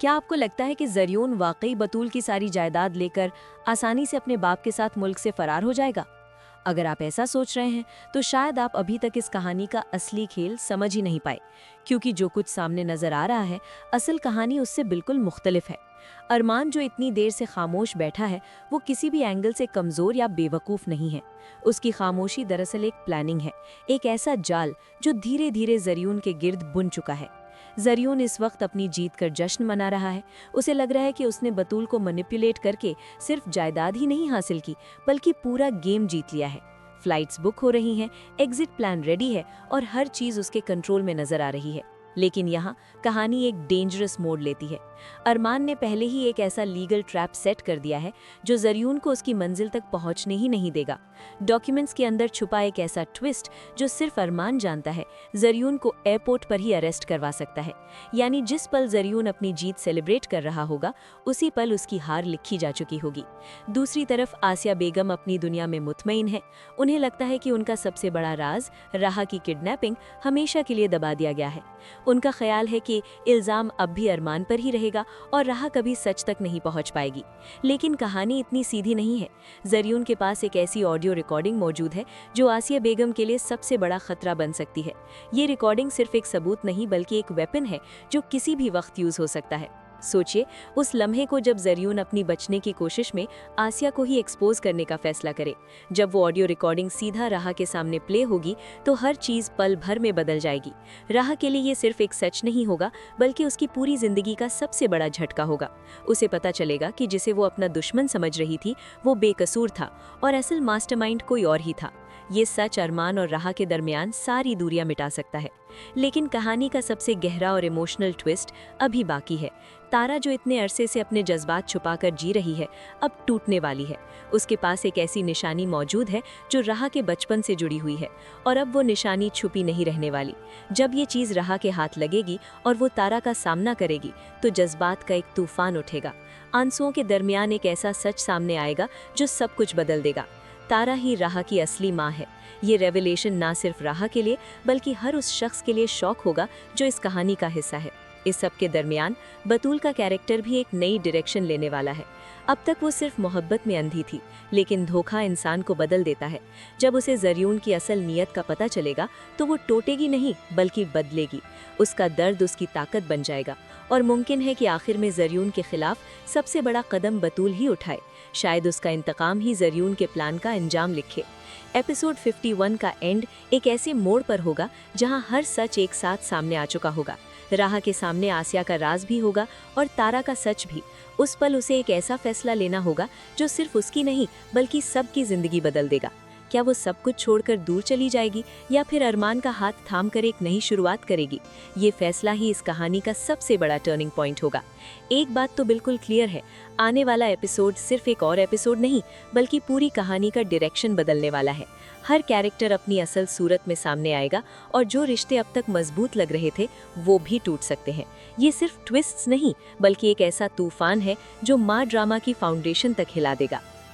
क्या आपको लगता है कि ज़रियून वाकई बतूल की सारी जायदाद लेकर आसानी से अपने बाप के साथ मुल्क से फरार हो जाएगा? अगर आप ऐसा सोच रहे हैं तो शायद आप अभी तक इस कहानी का असली खेल समझ ही नहीं पाए, क्योंकि जो कुछ सामने नजर आ रहा है असल कहानी उससे बिल्कुल मुख्तलिफ है। अरमान जो इतनी देर से खामोश बैठा है वो किसी भी एंगल से कमजोर या बेवकूफ नहीं है। उसकी खामोशी दरअसल एक प्लानिंग है, एक ऐसा जाल जो धीरे धीरे ज़रियून के गिर्द बुन चुका है। ज़रियून इस वक्त अपनी जीत कर जश्न मना रहा है। उसे लग रहा है कि उसने बतूल को मैनिपुलेट करके सिर्फ जायदाद ही नहीं हासिल की, बल्कि पूरा गेम जीत लिया है। फ्लाइट्स बुक हो रही हैं, एग्जिट प्लान रेडी है और हर चीज़ उसके कंट्रोल में नजर आ रही है। लेकिन यहाँ कहानी एक डेंजरस मोड़ लेती है। अरमान ने पहले ही एक ऐसा लीगल ट्रैप सेट कर दिया है जो ज़रियून को उसकी मंजिल तक पहुँचने ही नहीं देगा। डॉक्यूमेंट्स के अंदर छुपा एक ऐसा ट्विस्ट जो सिर्फ अरमान जानता है, ज़रियून को एयरपोर्ट पर ही अरेस्ट करवा सकता है। यानी जिस पल ज़रियून अपनी जीत सेलिब्रेट कर रहा होगा, उसी पल उसकी हार लिखी जा चुकी होगी। दूसरी तरफ आसिया बेगम अपनी दुनिया में मुतमईन है। उन्हें लगता है कि उनका सबसे बड़ा राज, राहा की किडनैपिंग, हमेशा के लिए दबा दिया गया है। उनका ख्याल है कि इल्ज़ाम अब भी अरमान पर ही रहेगा और राह कभी सच तक नहीं पहुंच पाएगी। लेकिन कहानी इतनी सीधी नहीं है। ज़रियून के पास एक ऐसी ऑडियो रिकॉर्डिंग मौजूद है जो आसिया बेगम के लिए सबसे बड़ा खतरा बन सकती है। ये रिकॉर्डिंग सिर्फ एक सबूत नहीं बल्कि एक वेपन है जो किसी भी वक्त यूज हो सकता है। सोचिए उस लम्हे को जब ज़रियून अपनी बचने की कोशिश में आसिया को ही एक्सपोज करने का फैसला करे। जब वो ऑडियो रिकॉर्डिंग सीधा राह के सामने प्ले होगी तो हर चीज़ पल भर में बदल जाएगी। राह के लिए ये सिर्फ एक सच नहीं होगा बल्कि उसकी पूरी जिंदगी का सबसे बड़ा झटका होगा। उसे पता चलेगा कि जिसे वो अपना दुश्मन समझ रही थी वो बेकसूर था और असल मास्टरमाइंड कोई और ही था। ये सच अरमान और राह के दरमियान सारी दूरियां मिटा सकता है। लेकिन कहानी का सबसे गहरा और इमोशनल ट्विस्ट अभी बाकी है। तारा जो इतने अरसे से अपने जज्बात छुपाकर जी रही है, अब टूटने वाली है। उसके पास एक ऐसी निशानी मौजूद है जो राह के बचपन से जुड़ी हुई है और अब वो निशानी छुपी नहीं रहने वाली। जब ये चीज़ राह के हाथ लगेगी और वो तारा का सामना करेगी तो जज्बात का एक तूफान उठेगा। आंसुओं के दरमियान एक ऐसा सच सामने आएगा जो सब कुछ बदल देगा। तारा ही राह की असली माँ है। ये रेवलेशन ना सिर्फ राह के लिए बल्कि हर उस शख्स के लिए शौक होगा जो इस कहानी का हिस्सा है। इस सब के दरमियान बतूल का कैरेक्टर भी एक नई डायरेक्शन लेने वाला है। अब तक वो सिर्फ मोहब्बत में अंधी थी, लेकिन धोखा इंसान को बदल देता है। जब उसे ज़रियून की असल नीयत का पता चलेगा तो वो टूटेगी नहीं बल्कि बदलेगी। उसका दर्द उसकी ताकत बन जाएगा और मुमकिन है कि आखिर में ज़रियून के खिलाफ सबसे बड़ा कदम बतूल ही उठाए। शायद उसका इंतकाम ही ज़रियून के प्लान का अंजाम लिखे। एपिसोड 51 का एंड एक ऐसे मोड़ पर होगा जहां हर सच एक साथ सामने आ चुका होगा। राह के सामने आसिया का राज भी होगा और तारा का सच भी। उस पल उसे एक ऐसा फैसला लेना होगा जो सिर्फ उसकी नहीं बल्कि सबकी जिंदगी बदल देगा। क्या वो सब कुछ छोड़कर दूर चली जाएगी या फिर अरमान का हाथ थाम कर एक नई शुरुआत करेगी? ये फैसला ही इस कहानी का सबसे बड़ा टर्निंग पॉइंट होगा। एक बात तो बिल्कुल क्लियर है, आने वाला एपिसोड सिर्फ एक और एपिसोड नहीं बल्कि पूरी कहानी का डायरेक्शन बदलने वाला है। हर कैरेक्टर अपनी असल सूरत में सामने आएगा और जो रिश्ते अब तक मजबूत लग रहे थे वो भी टूट सकते हैं। ये सिर्फ ट्विस्ट्स नहीं बल्कि एक ऐसा तूफान है जो माँ ड्रामा की फाउंडेशन तक हिला देगा।